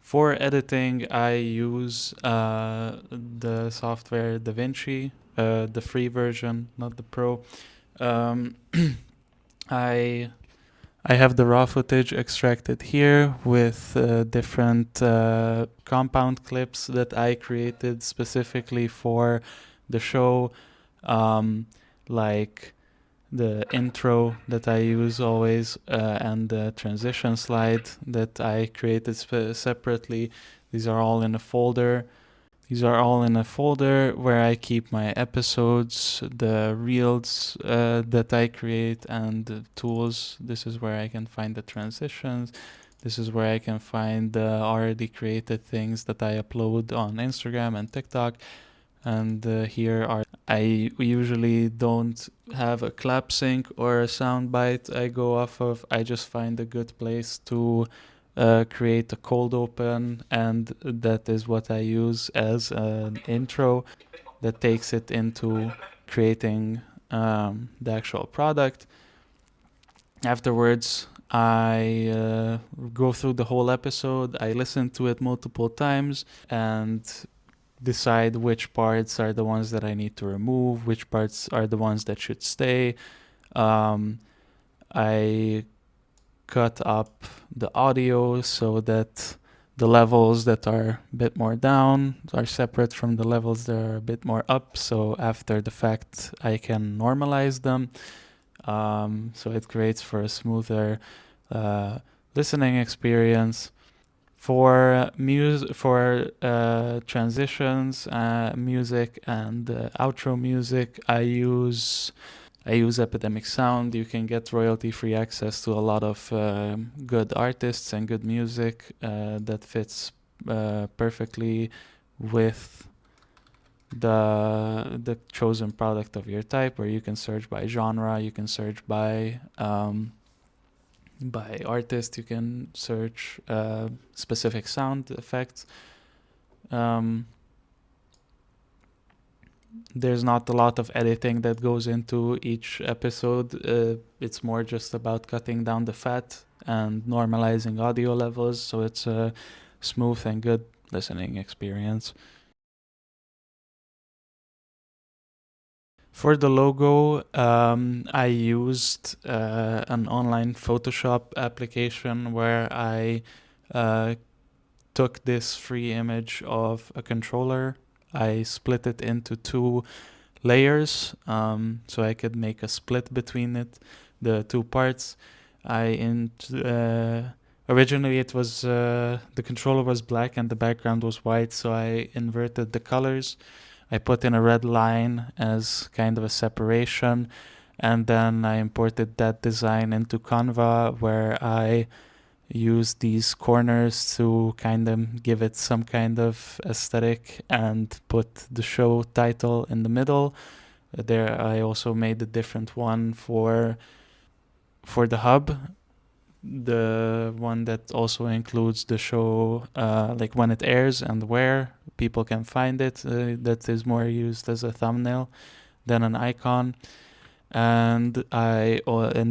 For editing, I use the software DaVinci, the free version, not the pro. Um, I I have the raw footage extracted here with different compound clips that I created specifically for the show, um, like the intro that I use always and the transition slide that I created separately. These are all in a folder. These are all in a folder where I keep my episodes, the reels that I create, and the tools. This is where I can find the transitions. This is where I can find the already created things that I upload on Instagram and TikTok. And here are, I usually don't have a clap sync or a soundbite I go off of. I just find a good place to create a cold open, and that is what I use as an intro that takes it into creating the actual product. Afterwards, I go through the whole episode. I listen to it multiple times and decide which parts are the ones that I need to remove, which parts are the ones that should stay. I cut up the audio so that the levels that are a bit more down are separate from the levels that are a bit more up. So after the fact, I can normalize them. So it creates for a smoother listening experience. For transitions, music, and outro music, I use Epidemic Sound. You can get royalty-free access to a lot of good artists and good music that fits perfectly with the chosen product of your type. Where you can search by genre, you can search by artist, you can search specific sound effects. There's not a lot of editing that goes into each episode. It's more just about cutting down the fat and normalizing audio levels, so it's a smooth and good listening experience. For the logo, I used an online Photoshop application where I took this free image of a controller. I split it into two layers so I could make a split between it, the two parts. Originally it was the controller was black and the background was white, so I inverted the colors. I put in a red line as kind of a separation, and then I imported that design into Canva, where I use these corners to kind of give it some kind of aesthetic and put the show title in the middle. There I also made a different one for the hub, the one that also includes the show, like when it airs and where people can find it. That is more used as a thumbnail than an icon. And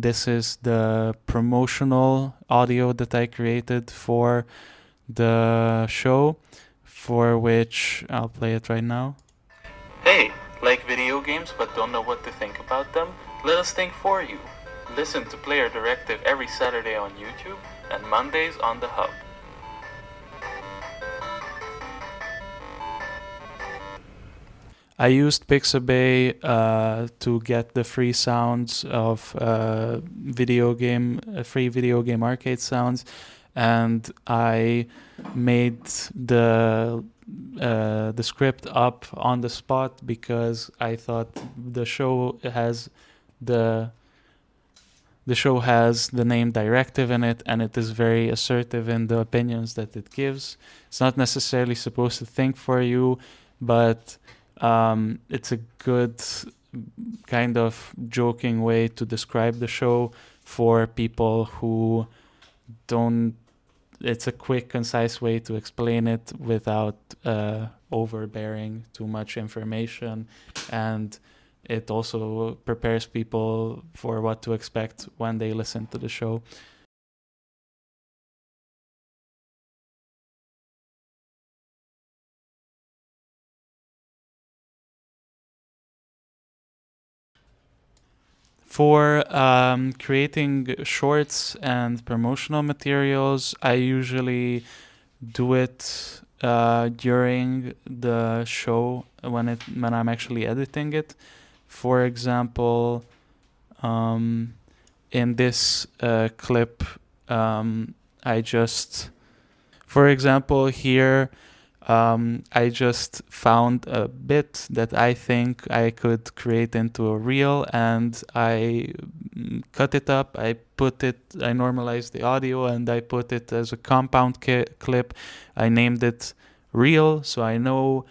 this is the promotional audio that I created for the show, for which I'll play it right now. Hey, like video games but don't know what to think about them? Let us think for you. Listen to Player Directive every Saturday on YouTube and Mondays on the Hub. I used Pixabay to get the free sounds of free video game arcade sounds, and I made the script up on the spot because I thought the show has the name Directive in it, and it is very assertive in the opinions that it gives. It's not necessarily supposed to think for you, but it's a good kind of joking way to describe the show for people who don't. It's a quick, concise way to explain it without overbearing too much information, and it also prepares people for what to expect when they listen to the show. For creating shorts and promotional materials, I usually do it during the show when I'm actually editing it. For example, um, in this clip, I just, for example, here I just found a bit that I think I could create into a reel, and I cut it up. I normalized the audio, and I put it as a compound clip. I named it reel, so I know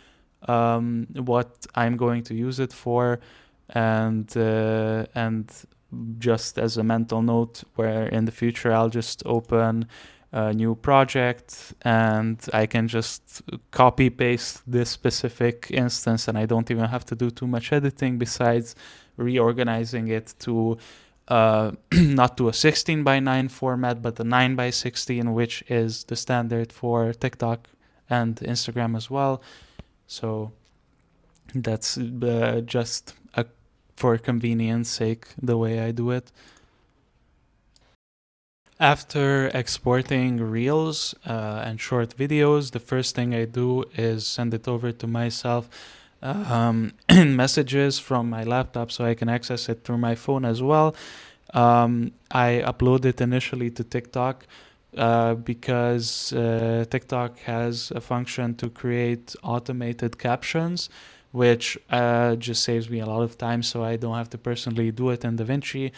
what I'm going to use it for, and just as a mental note, where in the future I'll just open a new project and I can just copy paste this specific instance, and I don't even have to do too much editing besides reorganizing it to not to a 16 by 9 format, but a 9 by 16, which is the standard for TikTok and Instagram as well. So that's just for convenience sake the way I do it. After exporting reels and short videos, the first thing I do is send it over to myself in messages from my laptop so I can access it through my phone as well. I upload it initially to TikTok because TikTok has a function to create automated captions, which just saves me a lot of time, so I don't have to personally do it in DaVinci.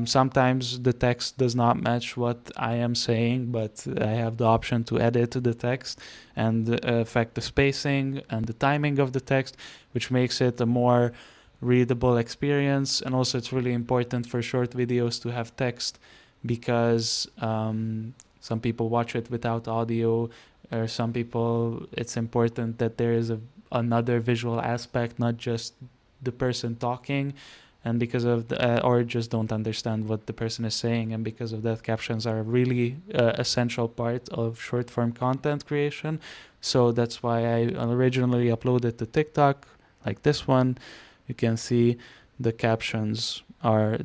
Sometimes the text does not match what I am saying, but I have the option to edit the text and affect the spacing and the timing of the text, which makes it a more readable experience. And also, it's really important for short videos to have text because some people watch it without audio, or some people it's important that there is another visual aspect, not just the person talking. And because of or just don't understand what the person is saying, and because of that, captions are a really essential part of short form content creation. So that's why I originally uploaded to TikTok, like this one. You can see the captions are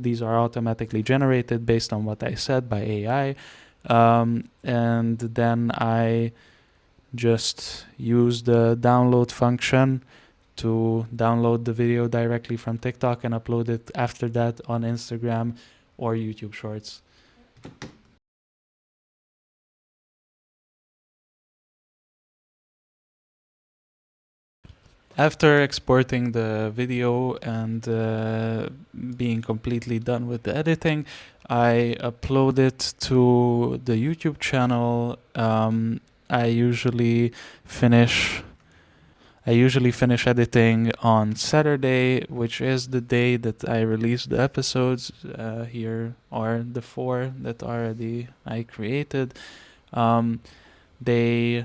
automatically generated based on what I said by AI, and then I just use the download function to download the video directly from TikTok and upload it after that on Instagram or YouTube Shorts. After exporting the video and being completely done with the editing, I upload it to the YouTube channel. I usually finish editing on Saturday, which is the day that I release the episodes. Here are the 4 that already I created. They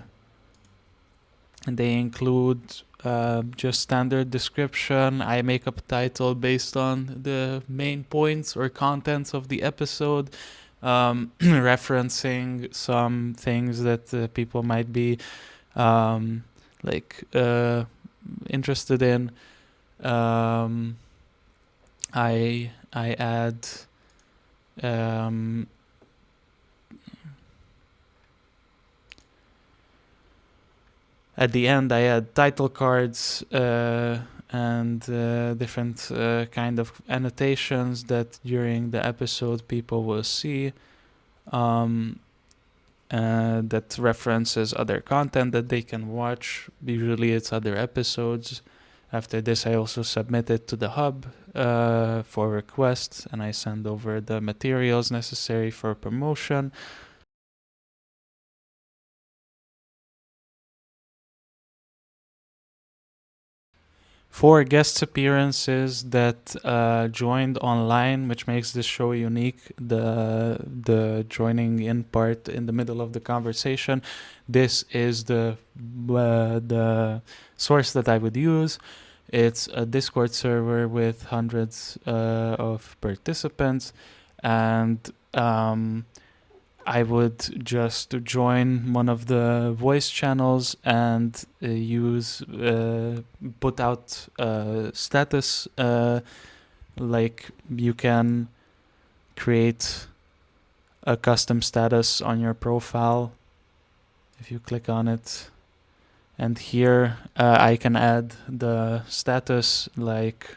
include just standard description. I make up a title based on the main points or contents of the episode, referencing some things that people might be interested in. I add at the end I add title cards and different kind of annotations that during the episode people will see, that references other content that they can watch. Usually it's other episodes. After this, I also submit it to the hub for requests, and I send over the materials necessary for promotion. For guest appearances that joined online, which makes this show unique, the joining in part in the middle of the conversation, this is the source that I would use. It's a Discord server with hundreds of participants, and I would just join one of the voice channels and put out status Like you can create a custom status on your profile if you click on it. And here I can add the status like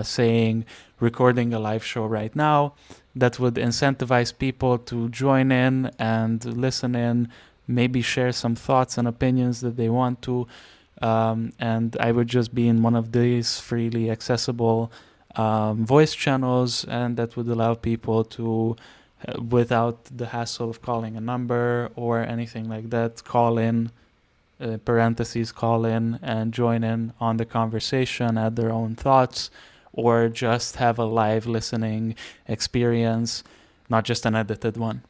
saying recording a live show right now. That would incentivize people to join in and listen in, maybe share some thoughts and opinions that they want to. And I would just be in one of these freely accessible voice channels, and that would allow people to, without the hassle of calling a number or anything like that, call in, parentheses, call in and join in on the conversation, add their own thoughts, or just have a live listening experience, not just an edited one.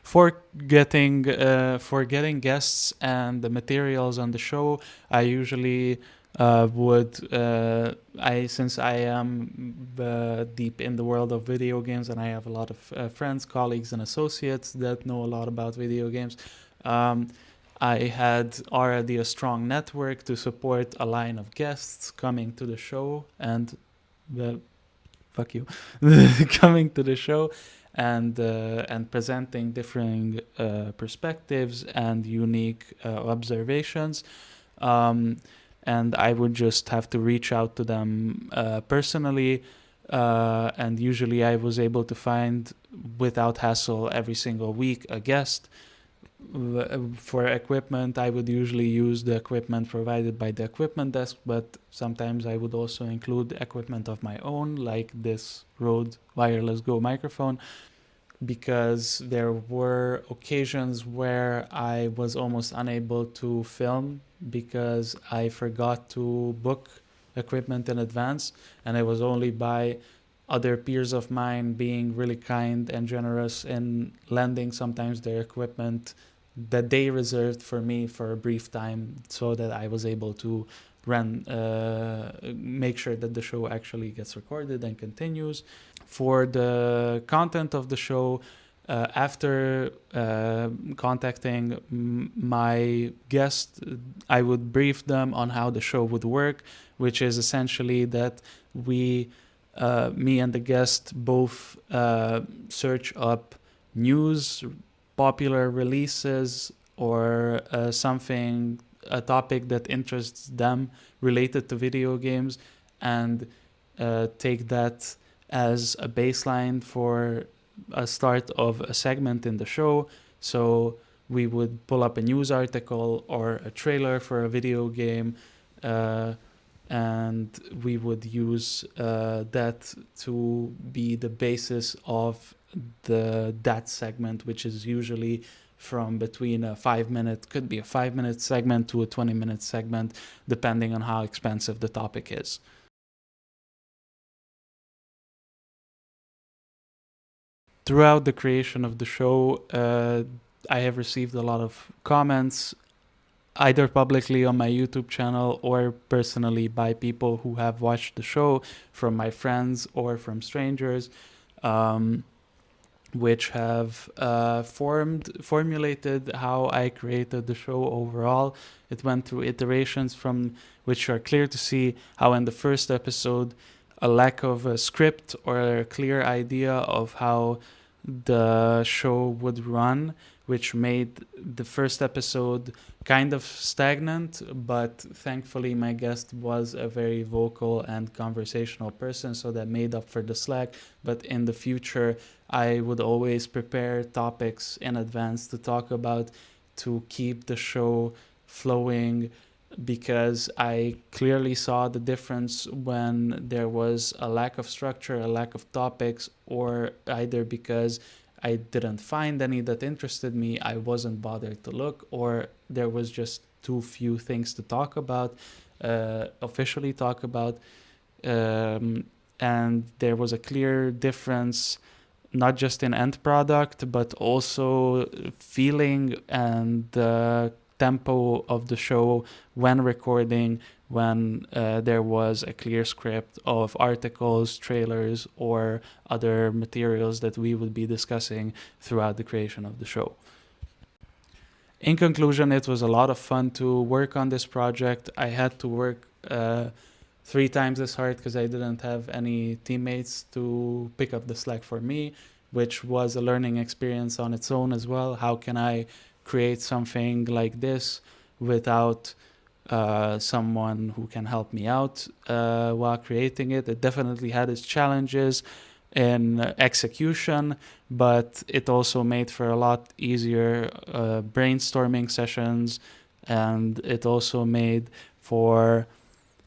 For getting guests and the materials on the show, I usually would I since I am deep in the world of video games, and I have a lot of friends, colleagues, and associates that know a lot about video games. Um, I had already a strong network to support a line of guests coming to the show and fuck you coming to the show and presenting different perspectives and unique observations. Um, and I would just have to reach out to them personally. And usually I was able to find, without hassle, every single week a guest. For equipment, I would usually use the equipment provided by the equipment desk, but sometimes I would also include equipment of my own, like this Rode Wireless Go microphone, because there were occasions where I was almost unable to film because I forgot to book equipment in advance, and it was only by other peers of mine being really kind and generous in lending sometimes their equipment that they reserved for me for a brief time, so that I was able to make sure that the show actually gets recorded and continues. For the content of the show, after contacting my guest, I would brief them on how the show would work, which is essentially that me and the guest both search up news, popular releases, or a topic that interests them related to video games, and take that as a baseline for a start of a segment in the show. So we would pull up a news article or a trailer for a video game, and we would use that to be the basis of that segment, which is usually from between could be a 5 minute segment to a 20-minute segment, depending on how expensive the topic is. Throughout the creation of the show, I have received a lot of comments, either publicly on my YouTube channel or personally by people who have watched the show, from my friends or from strangers, which have formulated how I created the show overall. It went through iterations from which are clear to see how in the first episode a lack of a script or a clear idea of how the show would run, which made the first episode kind of stagnant, but thankfully my guest was a very vocal and conversational person, so that made up for the slack. But in the future, I would always prepare topics in advance to talk about, to keep the show flowing, because I clearly saw the difference when there was a lack of structure, a lack of topics, or either because I didn't find any that interested me, I wasn't bothered to look, or there was just too few things to talk about, officially talk about. And there was a clear difference, not just in end product, but also feeling and the tempo of the show when recording, when there was a clear script of articles, trailers, or other materials that we would be discussing throughout the creation of the show. In conclusion, it was a lot of fun to work on this project. I had to work three times as hard because I didn't have any teammates to pick up the slack for me, which was a learning experience on its own as well. How can I create something like this without someone who can help me out while creating it? It definitely had its challenges in execution, but it also made for a lot easier brainstorming sessions, and it also made for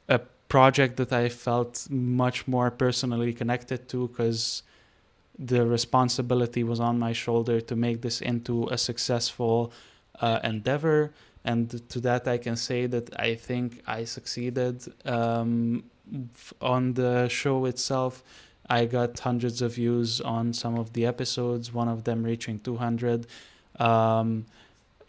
a project that I felt much more personally connected to, because the responsibility was on my shoulder to make this into a successful endeavor. And to that, I can say that I think I succeeded. On the show itself, I got hundreds of views on some of the episodes, one of them reaching 200. Um,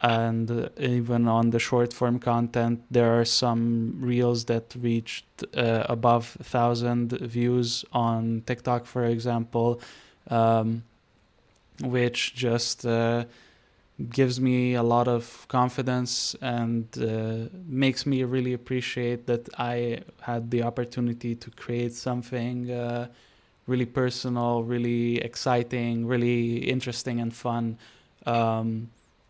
and even on the short form content, there are some reels that reached above 1,000 views on TikTok, for example, um, which just gives me a lot of confidence and makes me really appreciate that I had the opportunity to create something really personal, really exciting, really interesting and fun,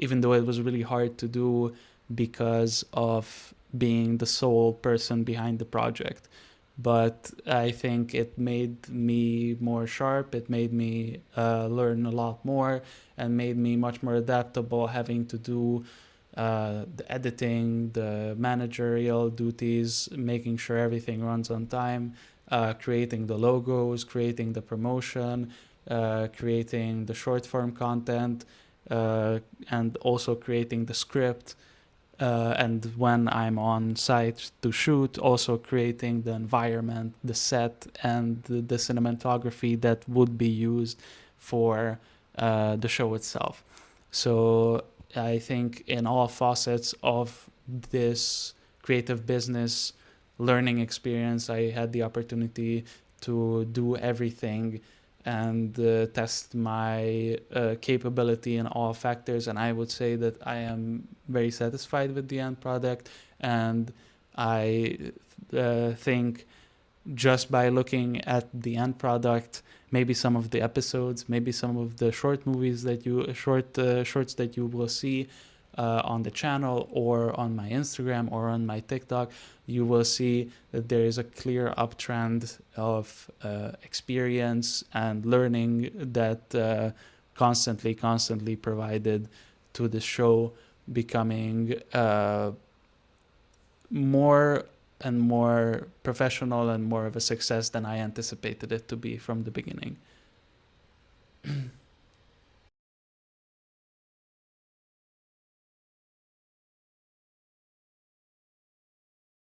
even though it was really hard to do because of being the sole person behind the project. But I think it made me more sharp. It made me learn a lot more and made me much more adaptable, having to do the editing, the managerial duties, making sure everything runs on time, creating the logos, creating the promotion, creating the short form content, and also creating the script. And when I'm on site to shoot, also creating the environment, the set, and the cinematography that would be used for the show itself. So I think in all facets of this creative business learning experience, I had the opportunity to do everything and test my capability in all factors. And I would say that I am very satisfied with the end product. And I think just by looking at the end product, maybe some of the episodes, maybe some of the short movies that you shorts that you will see on the channel or on my Instagram or on my TikTok, you will see that there is a clear uptrend of experience and learning that constantly provided to the show, becoming more and more professional and more of a success than I anticipated it to be from the beginning.